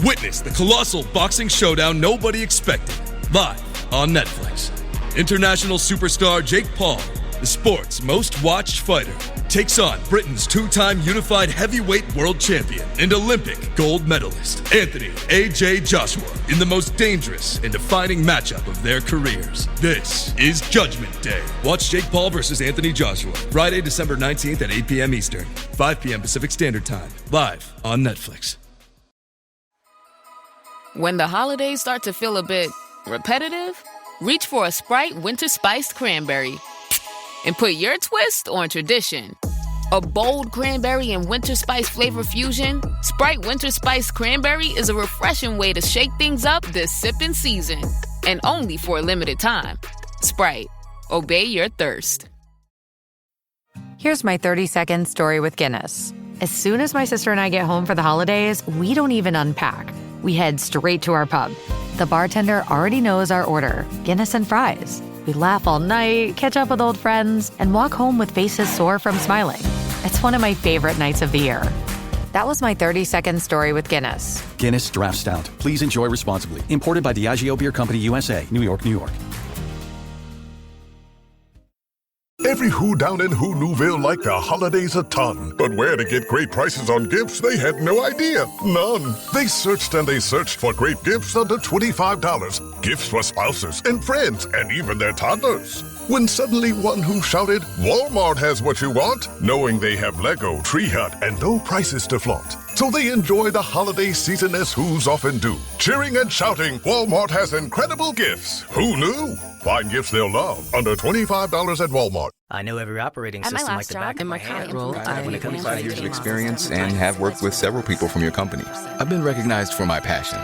Witness the colossal boxing showdown nobody expected, live on Netflix. International superstar Jake Paul, the sport's most watched fighter, takes on Britain's two-time unified heavyweight world champion and Olympic gold medalist, Anthony A.J. Joshua, in the most dangerous and defining matchup of their careers. This is Judgment Day. Watch Jake Paul versus Anthony Joshua, Friday, December 19th at 8 p.m. Eastern, 5 p.m. Pacific Standard Time, live on Netflix. When the holidays start to feel a bit repetitive, reach for a Sprite Winter Spiced Cranberry and put your twist on tradition. A bold cranberry and winter spice flavor fusion, Sprite Winter Spiced Cranberry is a refreshing way to shake things up this sipping season. And only for a limited time. Sprite. Obey your thirst. Here's my 30-second story with Guinness. As soon as my sister and I get home for the holidays, we don't even unpack. We head straight to our pub. The bartender already knows our order, Guinness and fries. We laugh all night, catch up with old friends, and walk home with faces sore from smiling. It's one of my favorite nights of the year. That was my 30-second story with Guinness. Guinness Draft Stout. Please enjoy responsibly. Imported by Diageo Beer Company, USA, New York, New York. Every who down in Who Newville liked the holidays a ton. But where to get great prices on gifts, they had no idea. None. They searched and they searched for great gifts under $25. Gifts for spouses and friends and even their toddlers. When suddenly one who shouted, Walmart has what you want, knowing they have Lego, Tree Hut, and no prices to flaunt. So they enjoy the holiday season as Who's often do. Cheering and shouting, Walmart has incredible gifts. Who knew? Find gifts they'll love under $25 at Walmart. I know every operating system like the back of my hand. I have 25 years of experience and have worked with several people from your company. I've been recognized for my passion.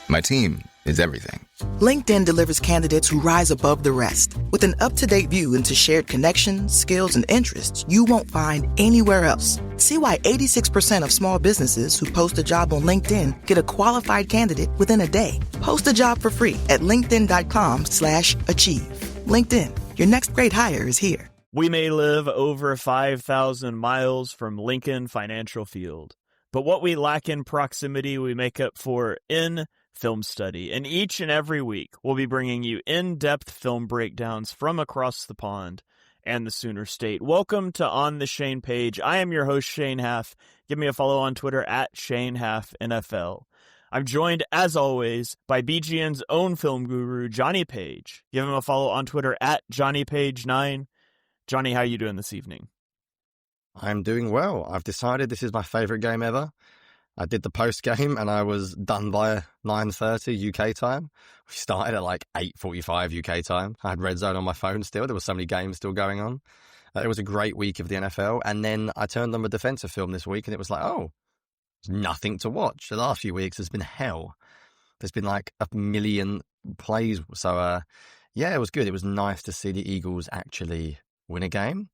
My team is everything. LinkedIn delivers candidates who rise above the rest. With an up-to-date view into shared connections, skills, and interests you won't find anywhere else. See why 86% of small businesses who post a job on LinkedIn get a qualified candidate within a day. Post a job for free at linkedin.com/achieve. LinkedIn, your next great hire is here. We may live over 5,000 miles from Lincoln Financial Field, but what we lack in proximity, we make up for in film study. And each and every week, we'll be bringing you in-depth film breakdowns from across the pond and the Sooner State. Welcome to On the Shane page. I am your host, Shane Haff. Give me a follow on Twitter at Shane Haff NFL. I'm joined, as always, by BGN's own film guru, Jonny Page. Give him a follow on Twitter at JohnnyPage9. Jonny, how are you doing this evening? I'm doing well. I've decided this is my favorite game ever. I did the post game and I was done by 9:30 UK time. We started at like 8:45 UK time. I had Red Zone on my phone still. There were so many games still going on. It was a great week of the NFL. And then I turned on a defensive film this week and it was like, oh, there's nothing to watch. The last few weeks has been hell. There's been like a million plays. So, yeah, it was good. It was nice to see the Eagles actually win a game.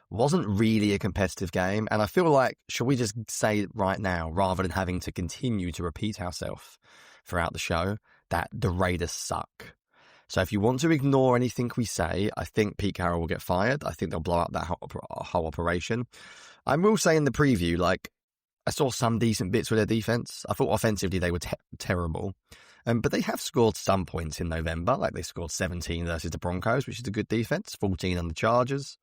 Wasn't really a competitive game, and I feel like, should we just say it right now, rather than having to continue to repeat ourselves throughout the show, that the Raiders suck. So if you want to ignore anything we say, I think Pete Carroll will get fired. I think they'll blow up that whole operation. I will say in the preview, like, I saw some decent bits with their defense. I thought offensively they were terrible. But they have scored some points in November. Like, they scored 17 versus the Broncos, which is a good defense, 14 on the Chargers.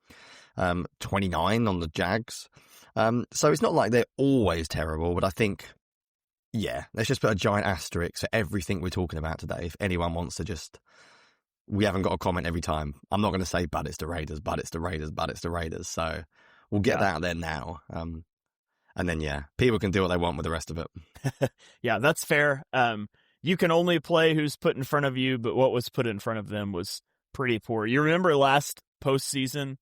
29 on the Jags. So it's not like they're always terrible, but I think, yeah, let's just put a giant asterisk for everything we're talking about today. If anyone wants to just, we haven't got a comment every time. I'm not going to say, but it's the Raiders, but it's the Raiders, but it's the Raiders. So we'll get that out there now. And then, yeah, people can do what they want with the rest of it. Yeah, that's fair. You can only play who's put in front of you, but what was put in front of them was pretty poor. You remember last postseason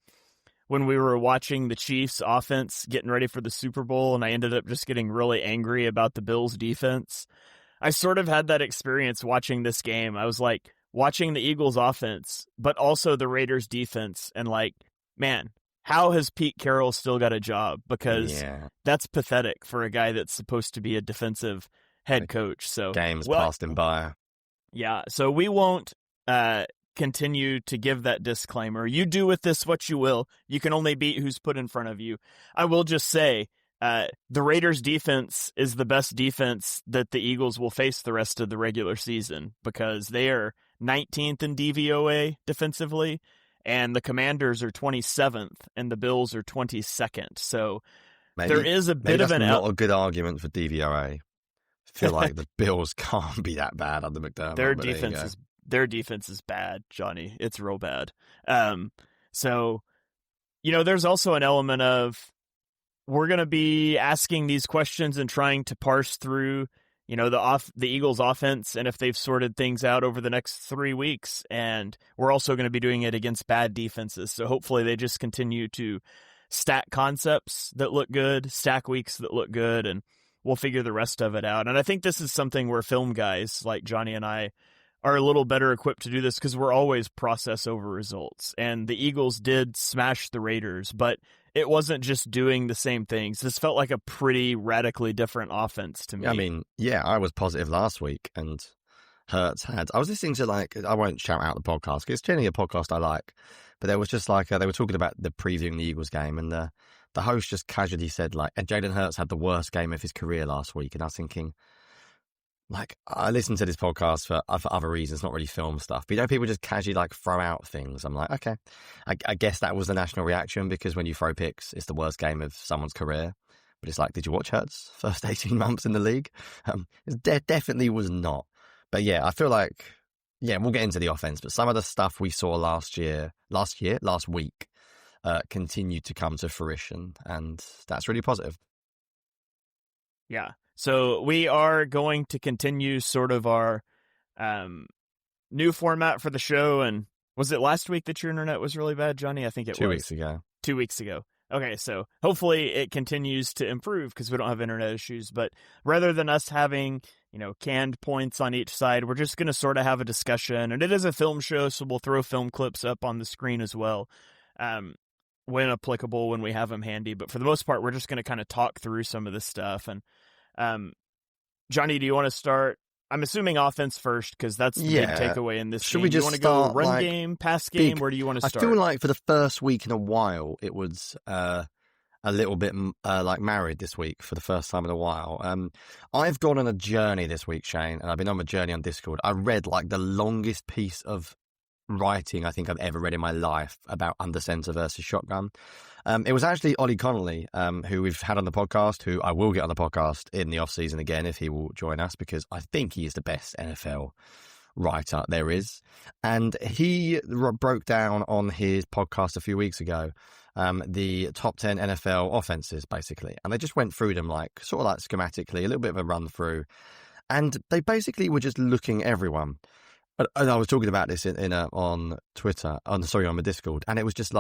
when we were watching the Chiefs offense getting ready for the Super Bowl, and I ended up just getting really angry about the Bills defense? I sort of had that experience watching this game. I was like watching the Eagles offense, but also the Raiders defense, and like, man, how has Pete Carroll still got a job? Because that's pathetic for a guy that's supposed to be a defensive head coach. So games passed him by. Yeah, so we won't continue to give that disclaimer. You do with this what you will. You can only beat who's put in front of you. I will just say the Raiders defense is the best defense that the Eagles will face the rest of the regular season, because they are 19th in DVOA defensively, and the Commanders are 27th and the Bills are 22nd. So there is a bit of not a good argument for DVOA. I feel like the Bills can't be that bad under McDermott. Their defense is bad, Johnny. It's real bad. So, there's also an element of, we're going to be asking these questions and trying to parse through, the Eagles offense, and if they've sorted things out over the next 3 weeks. And we're also going to be doing it against bad defenses. So hopefully they just continue to stack concepts that look good, stack weeks that look good, and we'll figure the rest of it out. And I think this is something where film guys like Jonny and I are a little better equipped to do this, because we're always process over results. And the Eagles did smash the Raiders, but it wasn't just doing the same things. This felt like a pretty radically different offense to me. I mean, I was positive last week, and Hurts had... I was listening to, I won't shout out the podcast, because it's generally a podcast I like, but there was just they were talking about the previewing the Eagles game, and the host just casually said, and Jalen Hurts had the worst game of his career last week, and I was thinking... I listen to this podcast for other reasons, not really film stuff. But, people just casually, throw out things. I'm like, okay. I guess that was the national reaction, because when you throw picks, it's the worst game of someone's career. But it's did you watch Hurts' first 18 months in the league? It definitely was not. But, I feel we'll get into the offense. But some of the stuff we saw last week, continued to come to fruition. And that's really positive. Yeah. So we are going to continue sort of our new format for the show. And was it last week that your internet was really bad, Jonny? I think it was. 2 weeks ago. 2 weeks ago. Okay, so hopefully it continues to improve, because we don't have internet issues. But rather than us having, canned points on each side, we're just going to sort of have a discussion. And it is a film show, so we'll throw film clips up on the screen as well, when applicable, when we have them handy. But for the most part, we're just going to kind of talk through some of this stuff. And Jonny, do you want to start? I'm assuming offense first, because that's the big takeaway in this game. We just want to go run game, pass game? Where do you want to start? I feel like for the first week in a while, it was a little bit married this week for the first time in a while. I've gone on a journey this week, Shane, and I've been on a journey on Discord. I read the longest piece of writing I think I've ever read in my life about under center versus shotgun. It was actually Ollie Connolly, who we've had on the podcast, who I will get on the podcast in the off season again if he will join us, because I think he is the best NFL writer there is. And he broke down on his podcast a few weeks ago the top 10 NFL offenses, basically. And they just went through them schematically, a little bit of a run through. And they basically were just looking everyone. And I was talking about this on Twitter, on the Discord, and it was just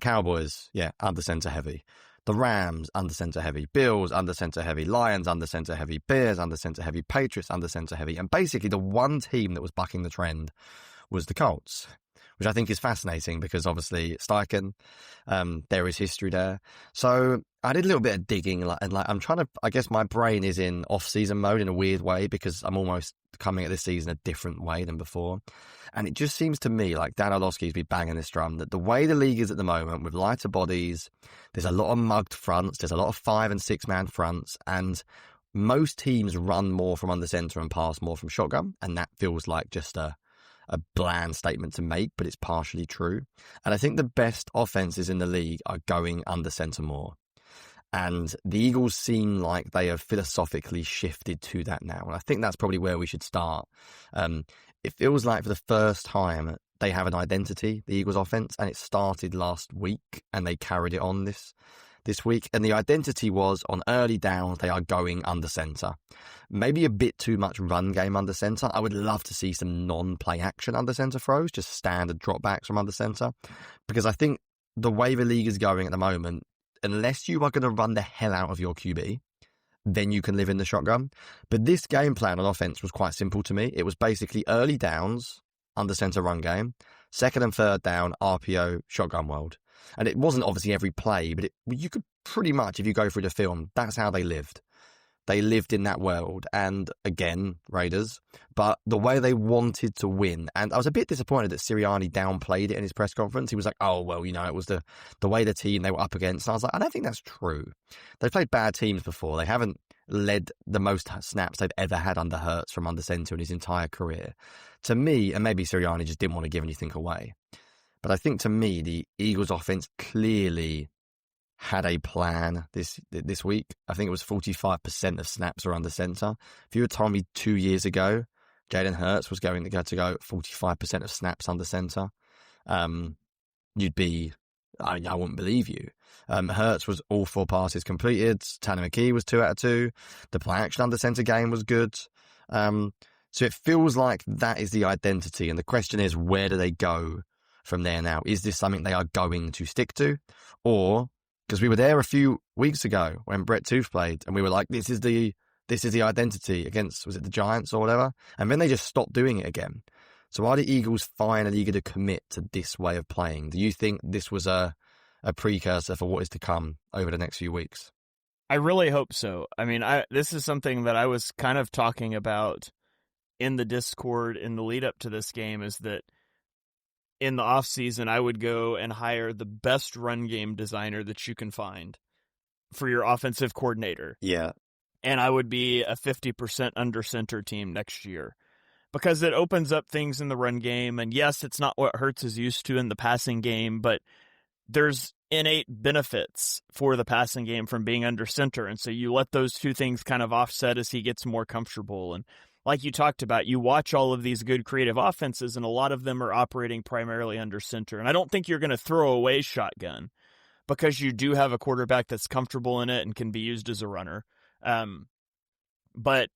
Cowboys, under center heavy. The Rams, under center heavy. Bills, under center heavy. Lions, under center heavy. Bears, under center heavy. Patriots, under center heavy. And basically the one team that was bucking the trend was the Colts, which I think is fascinating, because obviously Steichen, there is history there. So I did a little bit of digging, and I'm trying to, I guess my brain is in off-season mode in a weird way, because I'm almost coming at this season a different way than before. And it just seems to me like Dan Orlovsky's been banging this drum, that the way the league is at the moment, with lighter bodies, there's a lot of mugged fronts, there's a lot of 5- and 6-man fronts, and most teams run more from under center and pass more from shotgun, and that feels like just a bland statement to make, but it's partially true. And I think the best offenses in the league are going under center more. And the Eagles seem like they have philosophically shifted to that now. And I think that's probably where we should start. It feels like for the first time they have an identity, the Eagles offense, and it started last week and they carried it on this week. And the identity was on early downs, they are going under center. Maybe a bit too much run game under center. I would love to see some non-play action under center throws, just standard dropbacks from under center. Because I think the way the league is going at the moment, unless you are going to run the hell out of your QB, then you can live in the shotgun. But this game plan on offense was quite simple to me. It was basically early downs, under center run game, second and third down, RPO, shotgun world. And it wasn't obviously every play, but you could pretty much, if you go through the film, that's how they lived. They lived in that world. And again, Raiders, but the way they wanted to win. And I was a bit disappointed that Sirianni downplayed it in his press conference. He was like, oh, well, it was the way the team they were up against. And I was like, I don't think that's true. They've played bad teams before. They haven't led the most snaps they've ever had under Hurts from under center in his entire career. To me, and maybe Sirianni just didn't want to give anything away, but I think to me, the Eagles offense clearly had a plan this week. I think it was 45% of snaps were under center. If you had told me 2 years ago, Jalen Hurts was going to go 45% of snaps under center, you'd be, I wouldn't believe you. Hurts was all 4 passes completed. Tanner McKee was 2 out of 2. The play action under center game was good. So it feels like that is the identity. And the question is, where do they go from there now? Is this something they are going to stick to? Or, because we were there a few weeks ago when Brett Tooth played, and we were like, this is the identity against, was it the Giants or whatever? And then they just stopped doing it again. So are the Eagles finally going to commit to this way of playing? Do you think this was a precursor for what is to come over the next few weeks? I really hope so. I mean, this is something that I was kind of talking about in the Discord in the lead up to this game, is that in the offseason, I would go and hire the best run game designer that you can find for your offensive coordinator. Yeah. And I would be a 50% under center team next year, because it opens up things in the run game. And yes, it's not what Hurts is used to in the passing game, but there's innate benefits for the passing game from being under center. And so you let those two things kind of offset as he gets more comfortable. And like you talked about, you watch all of these good creative offenses, and a lot of them are operating primarily under center. And I don't think you're going to throw away shotgun, because you do have a quarterback that's comfortable in it and can be used as a runner. But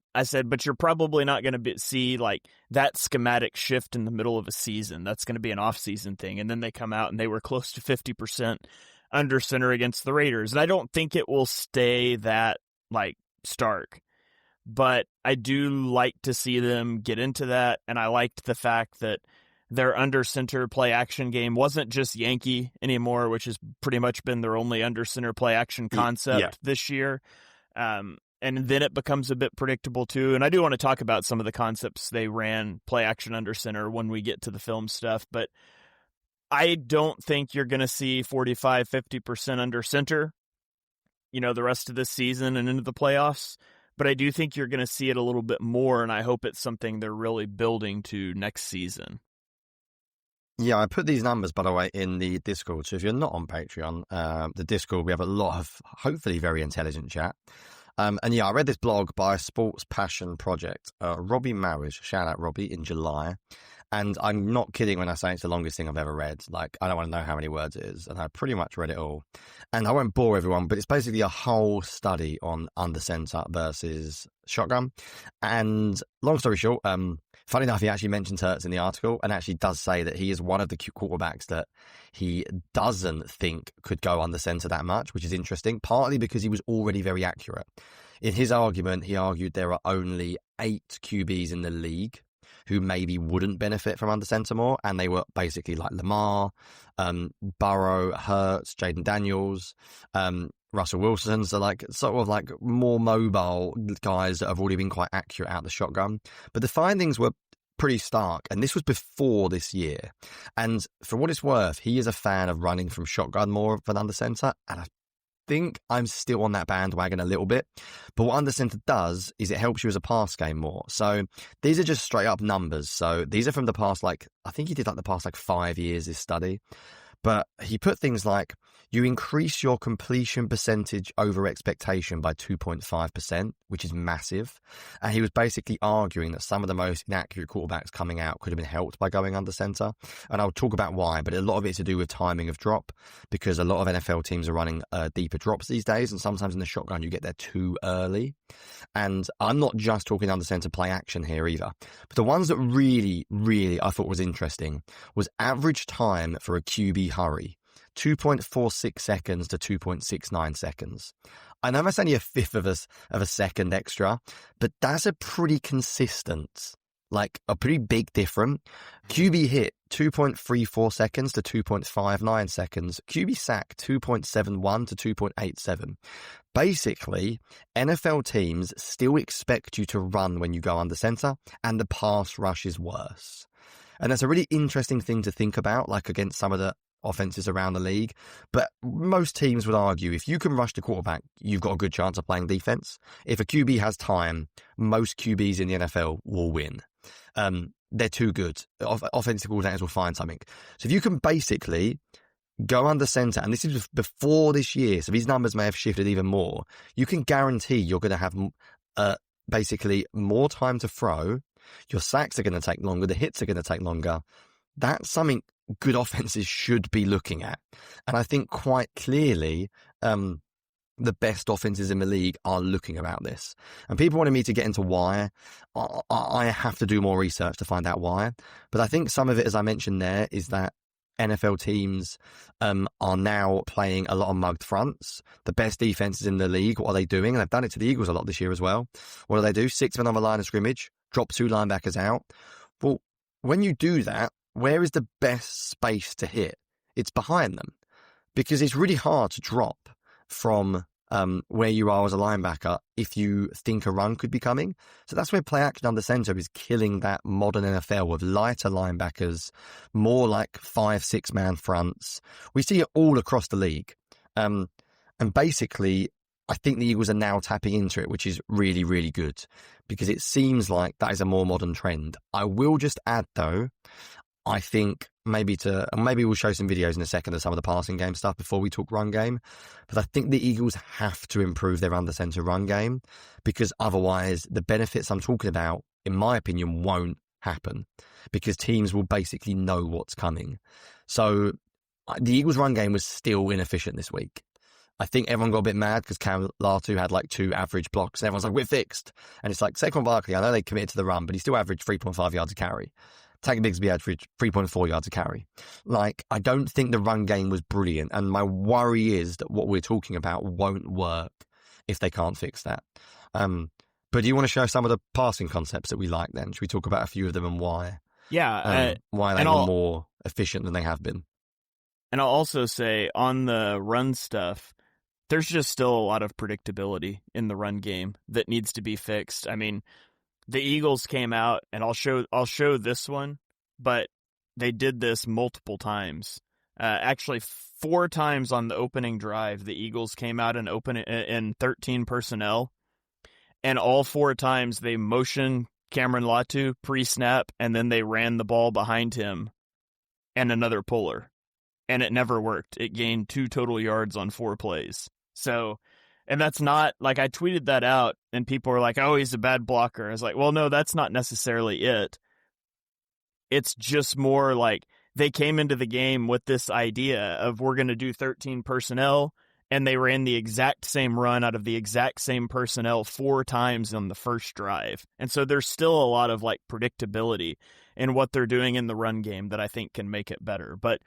you're probably not going to see like that schematic shift in the middle of a season. That's going to be an off-season thing. And then they come out and they were close to 50% under center against the Raiders. And I don't think it will stay that like stark. But I do like to see them get into that, and I liked the fact that their under center play action game wasn't just Yankee anymore, which has pretty much been their only under center play action concept this year. And then it becomes a bit predictable too. And I do want to talk about some of the concepts they ran play action under center when we get to the film stuff, but I don't think you're going to see 45-50% under center, the rest of this season and into the playoffs. But I do think you're going to see it a little bit more, and I hope it's something they're really building to next season. Yeah, I put these numbers, by the way, in the Discord. So if you're not on Patreon, the Discord, we have a lot of hopefully very intelligent chat. And yeah, I read this blog by Sports Passion Project. Robbie Marriage, shout out Robbie, in July. And I'm not kidding when I say it's the longest thing I've ever read. Like, I don't want to know how many words it is. And I pretty much read it all. And I won't bore everyone, but it's basically a whole study on under center versus shotgun. And long story short, funny enough, he actually mentions Hurts in the article and actually does say that he is one of the quarterbacks that he doesn't think could go under center that much, which is interesting, partly because he was already very accurate. In his argument, he argued there are only 8 QBs in the league who maybe wouldn't benefit from under center more, and they were basically like Lamar, Burrow, Hurts, Jaden Daniels, Russell Wilson. So like sort of like more mobile guys that have already been quite accurate out the shotgun. But the findings were pretty stark, and this was before this year. And for what it's worth, he is a fan of running from shotgun more than under center, and I think I'm still on that bandwagon a little bit. But what under center does is it helps you as a pass game more. So these are just straight up numbers. So these are from the past, like, I think he did like the past like 5 years, this study. But he put things like, you increase your completion percentage over expectation by 2.5%, which is massive. And he was basically arguing that some of the most inaccurate quarterbacks coming out could have been helped by going under center. And I'll talk about why, but a lot of it's to do with timing of drop, because a lot of NFL teams are running deeper drops these days. And sometimes in the shotgun, you get there too early. And I'm not just talking under center play action here either. But the ones that really, really I thought was interesting was average time for a QB hurry. 2.46 seconds to 2.69 seconds. I know that's only a fifth of a second extra, but that's a pretty consistent, like a pretty big difference. QB hit 2.34 seconds to 2.59 seconds. QB sack, 2.71 to 2.87. Basically, NFL teams still expect you to run when you go under center, and the pass rush is worse. And that's a really interesting thing to think about, like against some of the offenses around the league. But most teams would argue if you can rush the quarterback, you've got a good chance of playing defense. If a QB has time, most QBs in the NFL will win. They're too good. Offensive coordinators will find something. So if you can basically go under center, and this is before this year, so these numbers may have shifted even more, you can guarantee you're going to have basically more time to throw. Your sacks are going to take longer. The hits are going to take longer. That's something good offenses should be looking at. And I think quite clearly the best offenses in the league are looking about this. And people wanted me to get into why. I have to do more research to find out why. But I think some of it, as I mentioned there, is that NFL teams are now playing a lot of mugged fronts. The best defenses in the league, what are they doing? And they've done it to the Eagles a lot this year as well. What do? 6 men on the line of scrimmage, drop 2 linebackers out. Well, when you do that, where is the best space to hit? It's behind them, because it's really hard to drop from where you are as a linebacker if you think a run could be coming. So that's where play action under center is killing that modern NFL with lighter linebackers, more like 5-6 man fronts. We see it all across the league. And basically, I think the Eagles are now tapping into it, which is really, really good, because it seems like that is a more modern trend. I will just add, though, I think maybe we'll show some videos in a second of some of the passing game stuff before we talk run game. But I think the Eagles have to improve their under center run game, because otherwise the benefits I'm talking about, in my opinion, won't happen, because teams will basically know what's coming. So the Eagles run game was still inefficient this week. I think everyone got a bit mad because Cam Latu had like 2 average blocks. And everyone's like, we're fixed. And it's like, Saquon Barkley, I know they committed to the run, but he still averaged 3.5 yards a carry. Tank Bigsby averaged 3.4 yards a carry. Like, I don't think the run game was brilliant. And my worry is that what we're talking about won't work if they can't fix that. But do you want to show some of the passing concepts that we like then? Should we talk about a few of them and why? Yeah. Why they were more efficient than they have been? And I'll also say on the run stuff, there's just still a lot of predictability in the run game that needs to be fixed. I mean, the Eagles came out, and I'll show this one, but they did this multiple times. Actually, 4 times on the opening drive, the Eagles came out and in 13 personnel, and all 4 times they motioned Cameron Latu pre-snap, and then they ran the ball behind him and another puller, and it never worked. It gained 2 total yards on 4 plays. So, and that's not, like, I tweeted that out, and people were like, oh, he's a bad blocker. I was like, well, no, that's not necessarily it. It's just more like they came into the game with this idea of we're going to do 13 personnel, and they ran the exact same run out of the exact same personnel 4 times on the first drive. And so there's still a lot of, like, predictability in what they're doing in the run game that I think can make it better. But,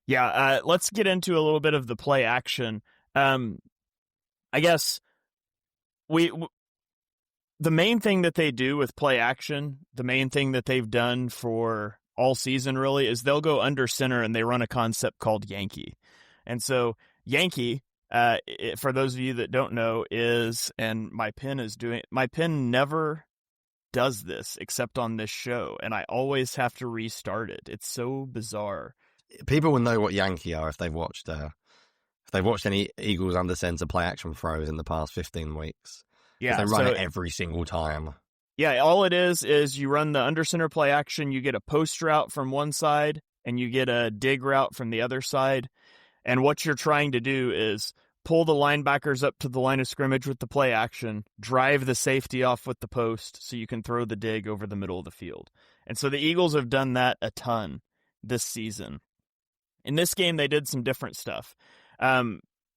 yeah, let's get into a little bit of the play action. I guess the main thing that they do with play action, the main thing that they've done for all season really, is they'll go under center and they run a concept called Yankee. And so Yankee, for those of you that don't know, and my pen never does this except on this show, and I always have to restart it. It's so bizarre. People will know what Yankee are if they've watched any Eagles under center play action throws in the past 15 weeks. Yeah, they run it every single time. Yeah, all it is you run the under center play action, you get a post route from one side, and you get a dig route from the other side. And what you're trying to do is pull the linebackers up to the line of scrimmage with the play action, drive the safety off with the post so you can throw the dig over the middle of the field. And so the Eagles have done that a ton this season. In this game, they did some different stuff.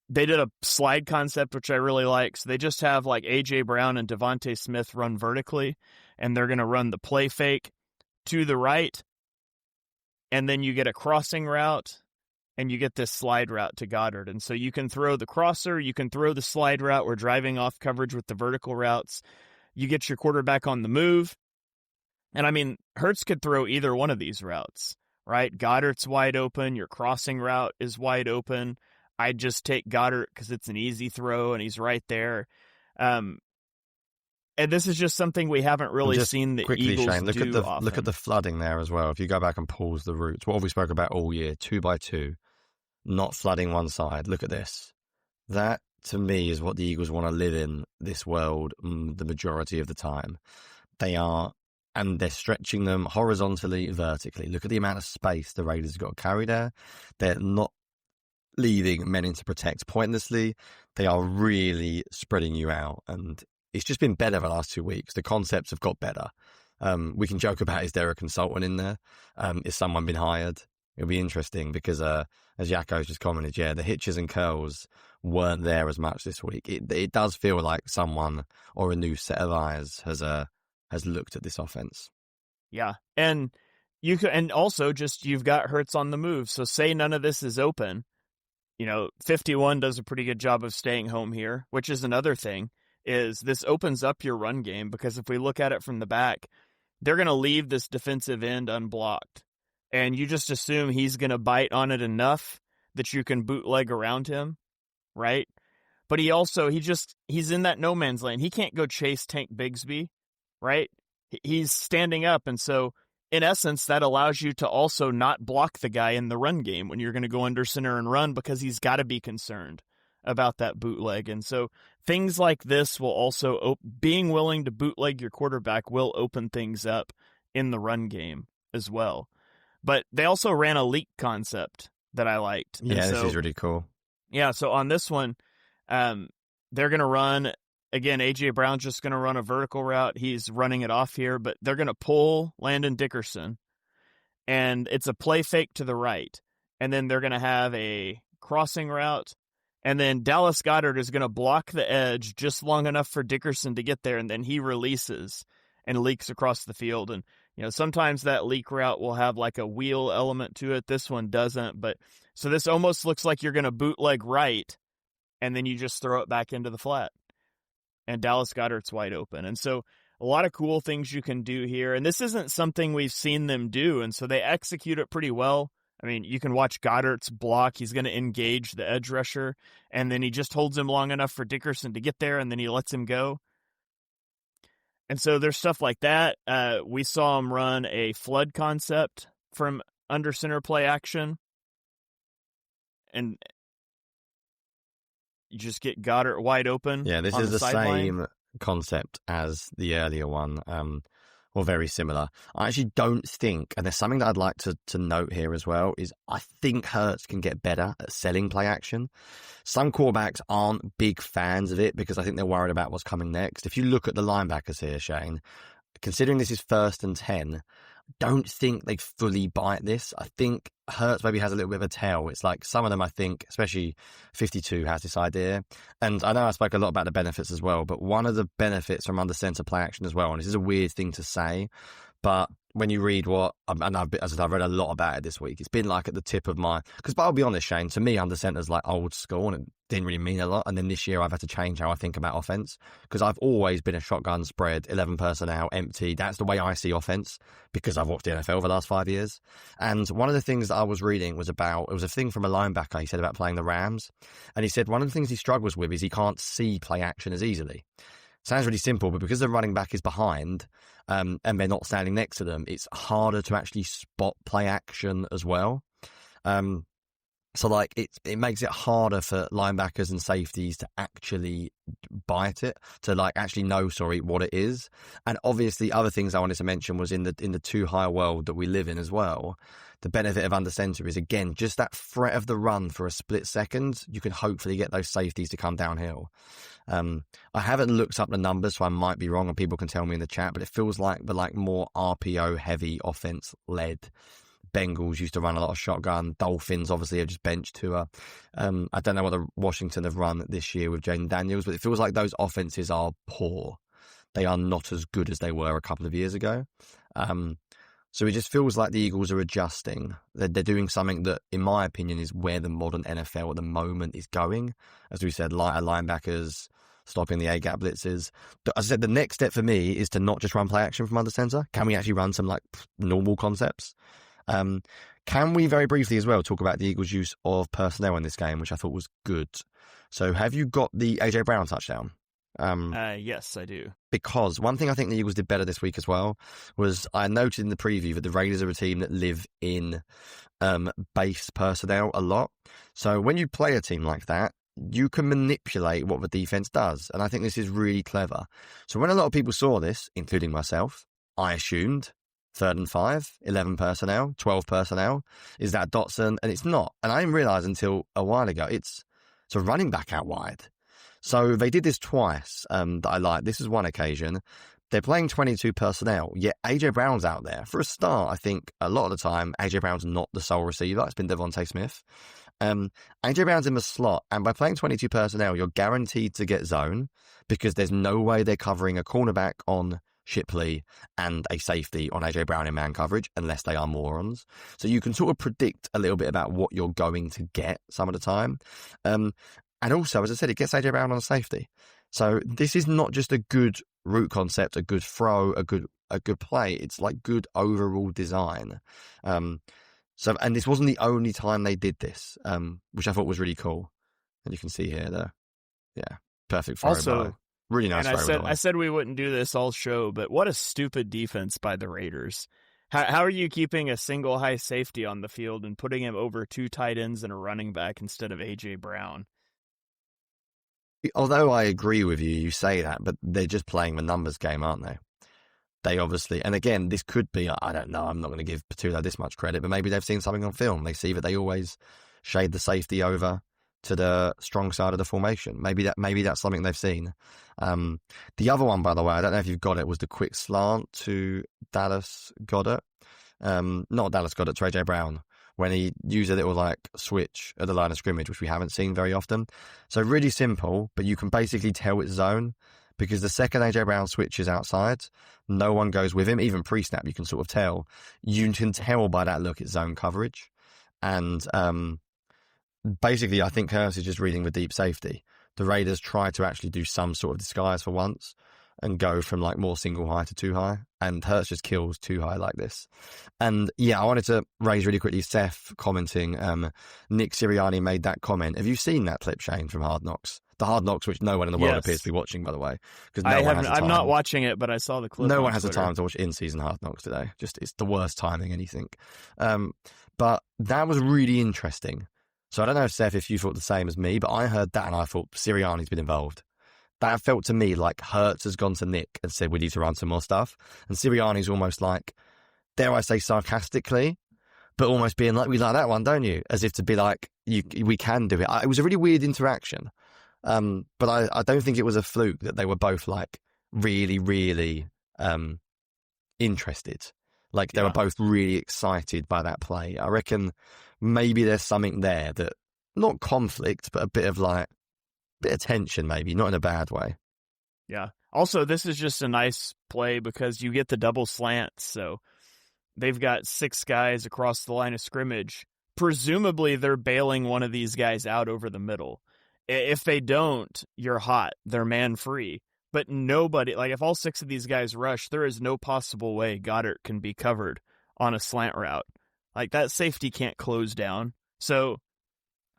They did a slide concept, which I really like. So they just have like A.J. Brown and Devontae Smith run vertically, and they're going to run the play fake to the right, and then you get a crossing route, and you get this slide route to Goddard. And so you can throw the crosser, you can throw the slide route. We're driving off coverage with the vertical routes. You get your quarterback on the move. And I mean, Hurts could throw either one of these routes. right? Goddard's wide open. Your crossing route is wide open. I'd just take Goddard because it's an easy throw and he's right there. And this is just something we haven't really seen the quickly, Eagles Shane, do often. Look at the flooding there as well. If you go back and pause the routes, what have we spoke about all year? 2x2, not flooding one side. Look at this. That, to me, is what the Eagles want to live in this world the majority of the time. They are, and they're stretching them horizontally, vertically. Look at the amount of space the Raiders have got to carry there. They're not leaving men in to protect pointlessly. They are really spreading you out, and it's just been better the last 2 weeks. The concepts have got better. We can joke about, is there a consultant in there? Is someone been hired? It'll be interesting because, as Jaco's just commented, the hitches and curls weren't there as much this week. It does feel like someone or a new set of eyes has looked at this offense. Yeah, and also just you've got Hurts on the move. So say none of this is open. 51 does a pretty good job of staying home here, which is another thing. Is this opens up your run game, because if we look at it from the back, they're going to leave this defensive end unblocked. And you just assume he's going to bite on it enough that you can bootleg around him, right? But he's in that no man's lane. He can't go chase Tank Bigsby, right? He's standing up. And so, in essence, that allows you to also not block the guy in the run game when you're going to go under center and run, because he's got to be concerned about that bootleg. And so things like this will also, being willing to bootleg your quarterback will open things up in the run game as well. But they also ran a leak concept that I liked. Yeah, this is really cool. Yeah, so on this one, they're going to run, again, A.J. Brown's just going to run a vertical route. He's running it off here, but they're going to pull Landon Dickerson, and it's a play fake to the right. And then they're going to have a crossing route, and then Dallas Goedert is going to block the edge just long enough for Dickerson to get there, and then he releases and leaks across the field. And sometimes that leak route will have like a wheel element to it. This one doesn't. But so this almost looks like you're going to bootleg right, and then you just throw it back into the flat. And Dallas Goedert's wide open. And so a lot of cool things you can do here. And this isn't something we've seen them do. And so they execute it pretty well. I mean, you can watch Goddard's block. He's going to engage the edge rusher, and then he just holds him long enough for Dickerson to get there, and then he lets him go. And so there's stuff like that. We saw him run a flood concept from under center play action. And you just get Goddard wide open. Yeah, this is the same concept as the earlier one, or very similar. I actually don't think, and there's something that I'd like to note here as well, is I think Hurts can get better at selling play action. Some quarterbacks aren't big fans of it because I think they're worried about what's coming next. If you look at the linebackers here, Shane, considering this is 1st and 10, don't think they fully bite this. I think Hurts maybe has a little bit of a tail. It's like some of them, I think, especially 52 has this idea. And I know I spoke a lot about the benefits as well, but one of the benefits from under center play action as well, and this is a weird thing to say, but when you read I've read a lot about it this week, it's been like at the tip of my, but I'll be honest, Shane, to me, under center's like old school and it didn't really mean a lot. And then this year I've had to change how I think about offense because I've always been a shotgun spread, 11 personnel, empty. That's the way I see offense because I've watched the NFL for the last 5 years. And one of the things that I was reading was it was a thing from a linebacker. He said about playing the Rams. And he said one of the things he struggles with is he can't see play action as easily. Sounds really simple, but because the running back is behind and they're not standing next to them, it's harder to actually spot play action as well. So like it makes it harder for linebackers and safeties to actually bite it, to like actually know, what it is. And obviously other things I wanted to mention was in the too high world that we live in as well. The benefit of under center is, again, just that threat of the run for a split second. You can hopefully get those safeties to come downhill. I haven't looked up the numbers, so I might be wrong and people can tell me in the chat, but it feels like the more RPO heavy offense led. Bengals used to run a lot of shotgun. Dolphins obviously have just benched Tua. I don't know what the Washington have run this year with Jaden Daniels, but it feels like those offenses are poor. They are not as good as they were a couple of years ago. So it just feels like the Eagles are adjusting. They're doing something that, in my opinion, is where the modern NFL at the moment is going. As we said, lighter linebackers, stopping the A-gap blitzes. As I said, the next step for me is to not just run play action from under center. Can we actually run some like normal concepts? Can we very briefly as well talk about the Eagles' use of personnel in this game, which I thought was good? So have you got the A.J. Brown touchdown? Yes, I do. Because one thing I think the Eagles did better this week as well was I noted in the preview that the Raiders are a team that live in base personnel a lot. So when you play a team like that, you can manipulate what the defense does. And I think this is really clever. So when a lot of people saw this, including myself, I assumed 3rd and 5, 11 personnel, 12 personnel. Is that Dotson? And it's not. And I didn't realise until a while ago, it's a running back out wide. So they did this twice that I liked. This is one occasion. They're playing 22 personnel, yet A.J. Brown's out there. For a start, I think a lot of the time, A.J. Brown's not the sole receiver. It's been Devontae Smith. A.J. Brown's in the slot, and by playing 22 personnel, you're guaranteed to get zone because there's no way they're covering a cornerback on Shipley and a safety on A.J. Brown in man coverage unless they are morons. So you can sort of predict a little bit about what you're going to get some of the time. And also, as I said, it gets A.J. Brown on a safety. So this is not just a good route concept, a good throw, a good play. It's like good overall design. And this wasn't the only time they did this, which I thought was really cool. And you can see here, perfect throw. Also, really nice throw. I said we wouldn't do this all show, but what a stupid defense by the Raiders. How are you keeping a single high safety on the field and putting him over 2 tight ends and a running back instead of A.J. Brown? Although I agree with you, you say that, but they're just playing the numbers game, aren't they? They obviously, and again, this could be, I don't know, I'm not going to give Patullo this much credit, but maybe they've seen something on film. They see that they always shade the safety over to the strong side of the formation. Maybe that's something they've seen. The other one, by the way, I don't know if you've got it, was the quick slant to Dallas Goedert. Not Dallas Goedert, to A.J. Brown, when he used a little like switch at the line of scrimmage, which we haven't seen very often. So really simple, but you can basically tell it's zone because the second A.J. Brown switches outside, no one goes with him. Even pre-snap, you can sort of tell. You can tell by that look it's zone coverage. And basically, I think Hurts is just reading the deep safety. The Raiders try to actually do some sort of disguise for once and go from like more single high to 2 high, and Hurts just kills 2 high like this. And yeah, I wanted to raise really quickly Seth commenting, Nick Sirianni made that comment. Have you seen that clip, Shane, from Hard Knocks? The Hard Knocks, which no one in the world appears to be watching, by the way. Because I'm not watching it, but I saw the clip. No one has the time to watch in-season Hard Knocks today. Just, it's the worst timing, anything. But that was really interesting. So I don't know, Seth, if you thought the same as me, but I heard that and I thought Sirianni's been involved. That felt to me like Hurts has gone to Nick and said, we need to run some more stuff. And Sirianni's almost like, dare I say sarcastically, but almost being like, we like that one, don't you? As if to be like, we can do it. It was a really weird interaction. But I don't think it was a fluke that they were both like really, really interested. Like they were both really excited by that play. I reckon maybe there's something there that, not conflict, but a bit of tension maybe, not in a bad way. Yeah. Also, this is just a nice play because you get the double slant. So they've got 6 guys across the line of scrimmage. Presumably they're bailing one of these guys out over the middle. If they don't, you're hot. They're man free. But nobody, like if all 6 of these guys rush, there is no possible way Goddard can be covered on a slant route. Like that safety can't close down. So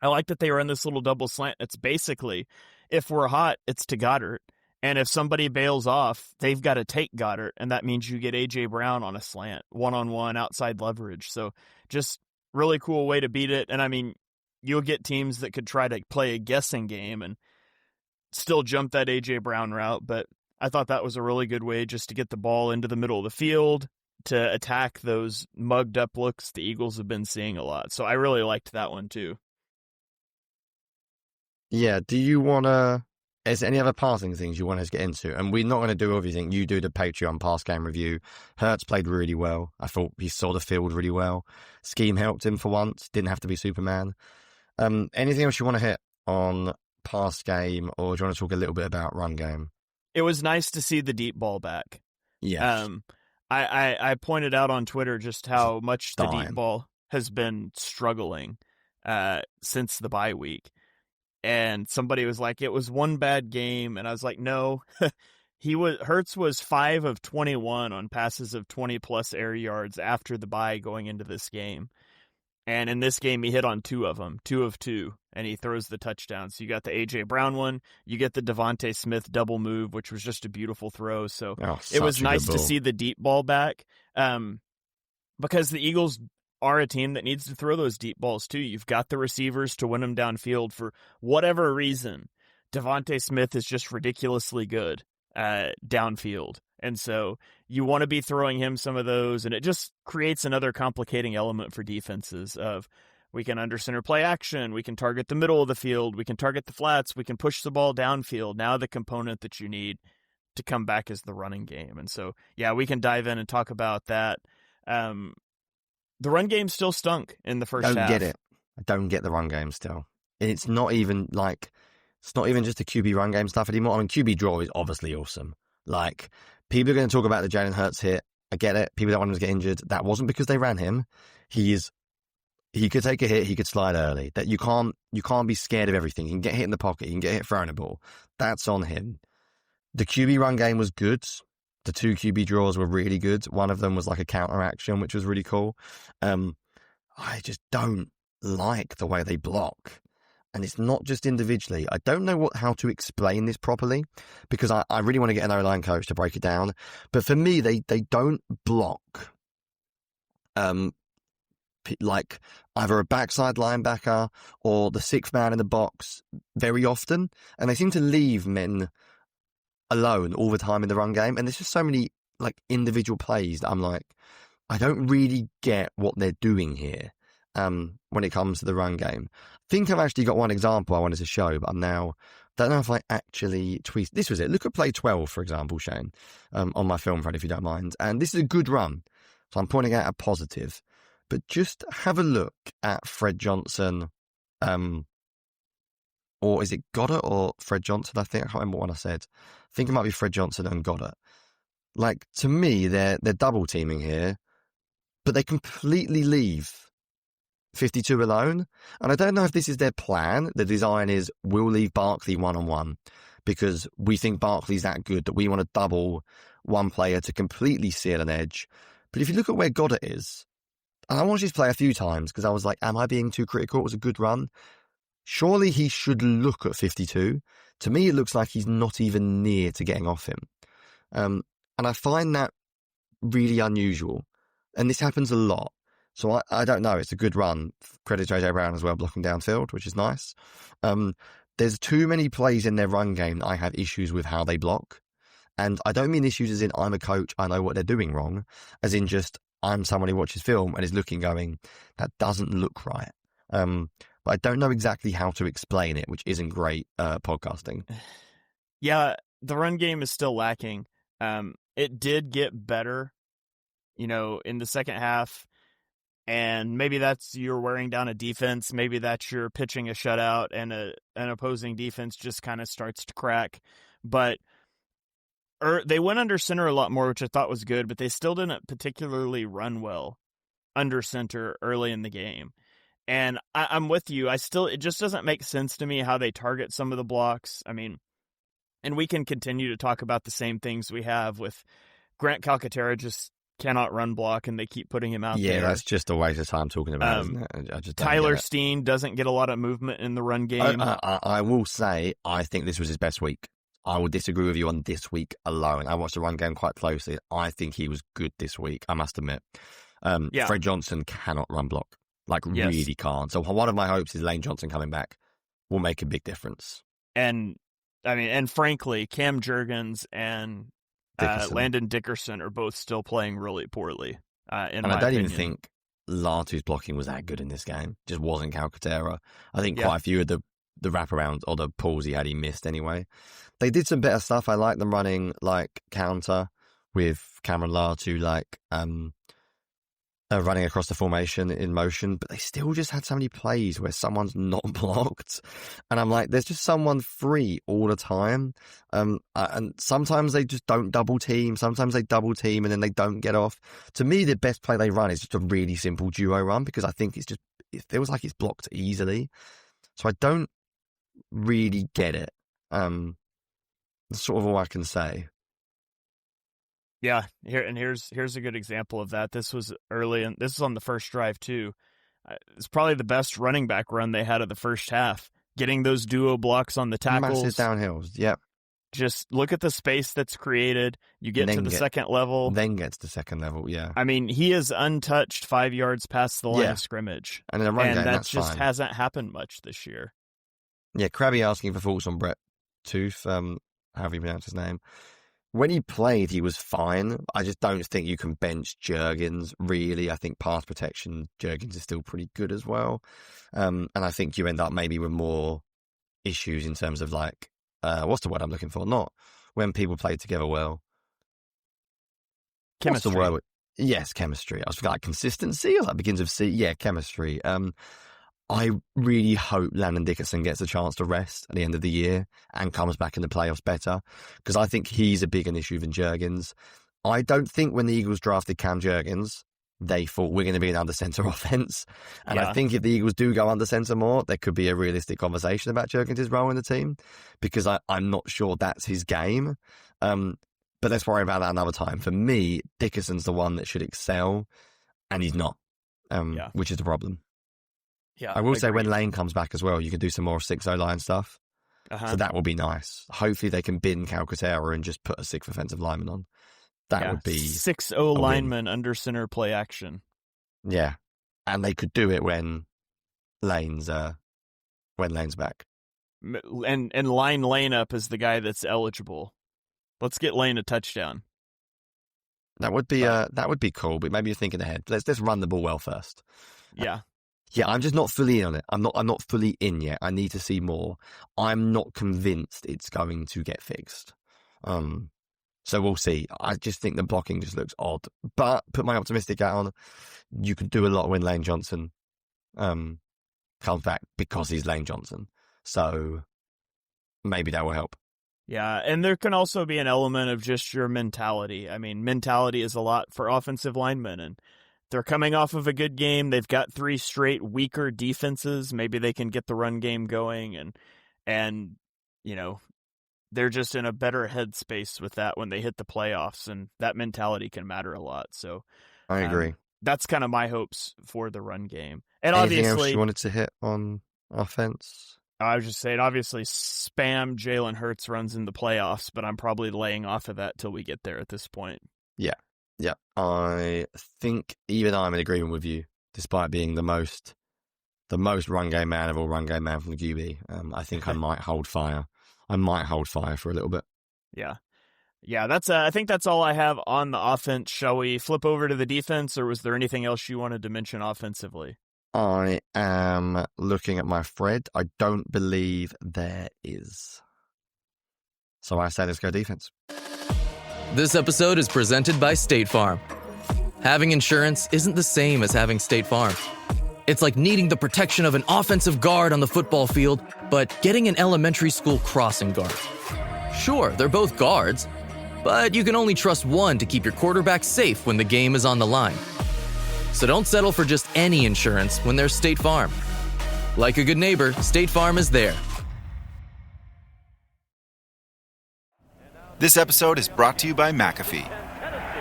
I like that they run this little double slant. It's basically, if we're hot, it's to Goddard. And if somebody bails off, they've got to take Goddard. And that means you get A.J. Brown on a slant, one-on-one outside leverage. So just really cool way to beat it. And I mean, you'll get teams that could try to play a guessing game and still jump that A.J. Brown route. But I thought that was a really good way just to get the ball into the middle of the field to attack those mugged up looks the Eagles have been seeing a lot. So I really liked that one too. Yeah, do you want to... Is there any other passing things you want us to get into? And we're not going to do everything. You do the Patreon pass game review. Hurts played really well. I thought he saw the field really well. Scheme helped him for once. Didn't have to be Superman. Anything else you want to hit on pass game, or do you want to talk a little bit about run game? It was nice to see the deep ball back. Yeah. I pointed out on Twitter just how much the deep ball has been struggling since the bye week. And somebody was like, it was one bad game. And I was like, no, Hurts was 5 of 21 on passes of 20 plus air yards after the bye going into this game. And in this game, he hit on 2 of them, 2 of 2, and he throws the touchdown. So you got the A.J. Brown one, you get the Devontae Smith double move, which was just a beautiful throw. So it was nice to see the deep ball back, because the Eagles are a team that needs to throw those deep balls too. You've got the receivers to win them downfield for whatever reason. Devontae Smith is just ridiculously good downfield. And so you want to be throwing him some of those, and it just creates another complicating element for defenses of we can under center play action, we can target the middle of the field, we can target the flats, we can push the ball downfield. Now the component that you need to come back is the running game. And so, yeah, we can dive in and talk about that. The run game still stunk in the first half. Don't get it. I don't get the run game still. It's not even just the QB run game stuff anymore. I mean, QB draw is obviously awesome. Like, people are going to talk about the Jalen Hurts hit. I get it. People don't want him to get injured. That wasn't because they ran him. He could take a hit. He could slide early. That you can't be scared of everything. He can get hit in the pocket. He can get hit throwing a ball. That's on him. The QB run game was good. The 2 QB draws were really good. One of them was like a counter action, which was really cool. I just don't like the way they block. And it's not just individually. I don't know how to explain this properly, because I really want to get an O-line coach to break it down. But for me, they don't block like either a backside linebacker or the 6th man in the box very often. And they seem to leave men alone all the time in the run game. And there's just so many like individual plays that I'm like, I don't really get what they're doing here. When it comes to the run game. I think I've actually got one example I wanted to show, but don't know if I actually tweeted. This was it. Look at play 12, for example, Shane, on my film front, if you don't mind. And this is a good run. So I'm pointing out a positive. But just have a look at Fred Johnson, or is it Goddard or Fred Johnson? I can't remember what I said. I think it might be Fred Johnson and Goddard. Like, to me, they're double teaming here, but they completely leave 52 alone. And I don't know if this is their plan. The design is we'll leave Barkley one-on-one because we think Barkley's that good that we want to double one player to completely seal an edge. But if you look at where Goddard is, and I watched this play a few times because I was like, am I being too critical? It was a good run. Surely he should look at 52. To me, it looks like he's not even near to getting off him. And I find that really unusual. And this happens a lot. So I don't know. It's a good run. Credit J.J. Brown as well, blocking downfield, which is nice. There's too many plays in their run game that I have issues with how they block. And I don't mean issues as in I'm a coach, I know what they're doing wrong. As in just I'm someone who watches film and is looking going, that doesn't look right. But I don't know exactly how to explain it, which isn't great podcasting. Yeah, the run game is still lacking. It did get better, in the second half. And maybe that's you're wearing down a defense. Maybe that's you're pitching a shutout and an opposing defense just kind of starts to crack. But they went under center a lot more, which I thought was good, but they still didn't particularly run well under center early in the game. And I'm with you. It just doesn't make sense to me how they target some of the blocks. I mean, and we can continue to talk about the same things we have with Grant Calcaterra just cannot run block, and they keep putting him out there. Yeah, that's just a waste of time talking about it, isn't it? I just Tyler Steen doesn't get a lot of movement in the run game. I will say, I think this was his best week. I will disagree with you on this week alone. I watched the run game quite closely. I think he was good this week, I must admit. Fred Johnson cannot run block. Really can't. So one of my hopes is Lane Johnson coming back will make a big difference. And, frankly, Cam Jurgens and Landon Dickerson are both still playing really poorly. And I don't even think Latu's blocking was that good in this game. Just wasn't Calcaterra. I think quite a few of the wraparounds or the pulls he had, he missed anyway. They did some better stuff. I like them running counter with Cameron Latu, running across the formation in motion, but they still just had so many plays where someone's not blocked. And I'm like, there's just someone free all the time. And sometimes they just don't double team. Sometimes they double team and then they don't get off. To me, the best play they run is just a really simple duo run because I think it feels like it's blocked easily. So I don't really get it. That's sort of all I can say. Yeah, here's a good example of that. This was early, and this is on the first drive too. It's probably the best running back run they had of the first half. Getting those duo blocks on the tackles. Massive downhills, yep. Just look at the space that's created. You get to the second level. Then gets to second level, yeah. I mean, he is untouched 5 yards past the line of scrimmage. And in a run game, that that's just fine. hasn't happened much this year. Yeah, Krabby asking for thoughts on Brett Tooth, however you pronounce his name. When he played, he was fine. I just don't think you can bench Juergens, really. I think pass protection, Juergens is still pretty good as well. And I think you end up maybe with more issues in terms of like, what's the word I'm looking for? Not when people play together well. Chemistry. What's the word? Yes, chemistry. I was like consistency, or that begins with C. Yeah, chemistry. I really hope Landon Dickerson gets a chance to rest at the end of the year and comes back in the playoffs better, because I think he's a bigger issue than Juergens. I don't think when the Eagles drafted Cam Juergens, they thought we're going to be an under-center offense. And I think if the Eagles do go under-center more, there could be a realistic conversation about Juergens' role in the team, because I'm not sure that's his game. But let's worry about that another time. For me, Dickerson's the one that should excel, and he's not, which is the problem. Yeah, I will say when Lane comes back as well, you can do some more 6-0 line stuff. So that will be nice. Hopefully they can bin Calcaterra and just put a 6th offensive lineman on. That would be 6-0 lineman under center play action. Yeah. And they could do it when Lane's back. And line Lane up as the guy that's eligible. Let's get Lane a touchdown. That would be cool, but maybe you're thinking ahead. Let's run the ball well first. Yeah. Yeah, I'm just not fully in on it. I'm not fully in yet. I need to see more. I'm not convinced it's going to get fixed. So we'll see. I just think the blocking just looks odd. But put my optimistic hat on. You could do a lot when Lane Johnson comes back, because he's Lane Johnson. So maybe that will help. Yeah, and there can also be an element of just your mentality. I mean, mentality is a lot for offensive linemen, and they're coming off of a good game. They've got 3 straight weaker defenses. Maybe they can get the run game going, and you know, they're just in a better headspace with that when they hit the playoffs, and that mentality can matter a lot. So I agree. That's kind of my hopes for the run game. And anything obviously, else you wanted to hit on offense? I was just saying, obviously, spam Jalen Hurts runs in the playoffs, but I'm probably laying off of that till we get there at this point. Yeah. Yeah, I think even I'm in agreement with you, despite being the most run game man of all run game man from the QB. I think I might hold fire. For a little bit. Yeah. That's. I think that's all I have on the offense. Shall we flip over to the defense, or was there anything else you wanted to mention offensively? I am looking at my thread. I don't believe there is. So I say let's go defense. This episode is presented by State Farm. Having insurance isn't the same as having State Farm. It's like needing the protection of an offensive guard on the football field, but getting an elementary school crossing guard. Sure, they're both guards, but you can only trust one to keep your quarterback safe when the game is on the line. So don't settle for just any insurance when there's State Farm. Like a good neighbor, State Farm is there. This episode is brought to you by McAfee.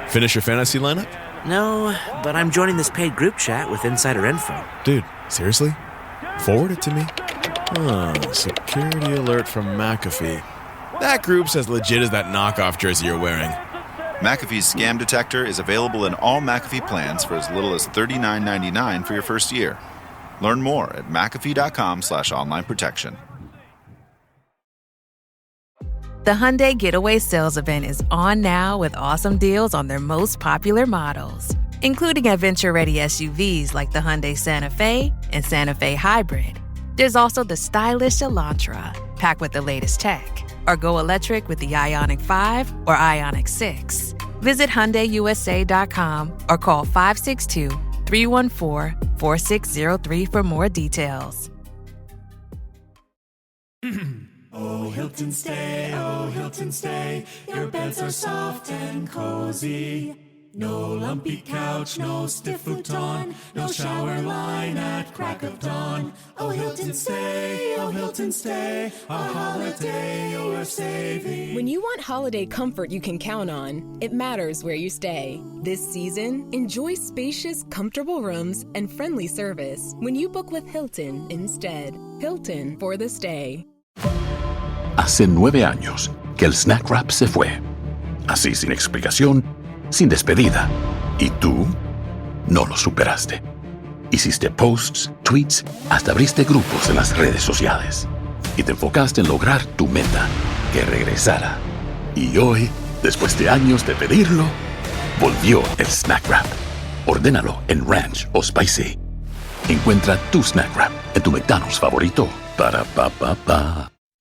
Finish your fantasy lineup? No, but I'm joining this paid group chat with insider info. Dude, seriously? Forward it to me. Security alert from McAfee. That group's as legit as that knockoff jersey you're wearing. McAfee's scam detector is available in all McAfee plans for as little as $39.99 for your first year. Learn more at McAfee.com/online protection. The Hyundai Getaway Sales Event is on now with awesome deals on their most popular models, including adventure-ready SUVs like the Hyundai Santa Fe and Santa Fe Hybrid. There's also the stylish Elantra, packed with the latest tech, or go electric with the Ioniq 5 or Ioniq 6. Visit HyundaiUSA.com or call 562-314-4603 for more details. Oh, Hilton stay, your beds are soft and cozy. No lumpy couch, no stiff futon, no shower line at crack of dawn. Oh Hilton stay, our holiday you're saving. When you want holiday comfort you can count on, it matters where you stay. This season, enjoy spacious, comfortable rooms and friendly service when you book with Hilton instead. Hilton for the stay. Hace 9 años que el Snack Wrap se fue. Así sin explicación, sin despedida. Y tú no lo superaste. Hiciste posts, tweets, hasta abriste grupos en las redes sociales. Y te enfocaste en lograr tu meta, que regresara. Y hoy, después de años de pedirlo, volvió el Snack Wrap. Ordénalo en Ranch o Spicy. Encuentra tu Snack Wrap en tu McDonald's favorito. Para pa pa pa.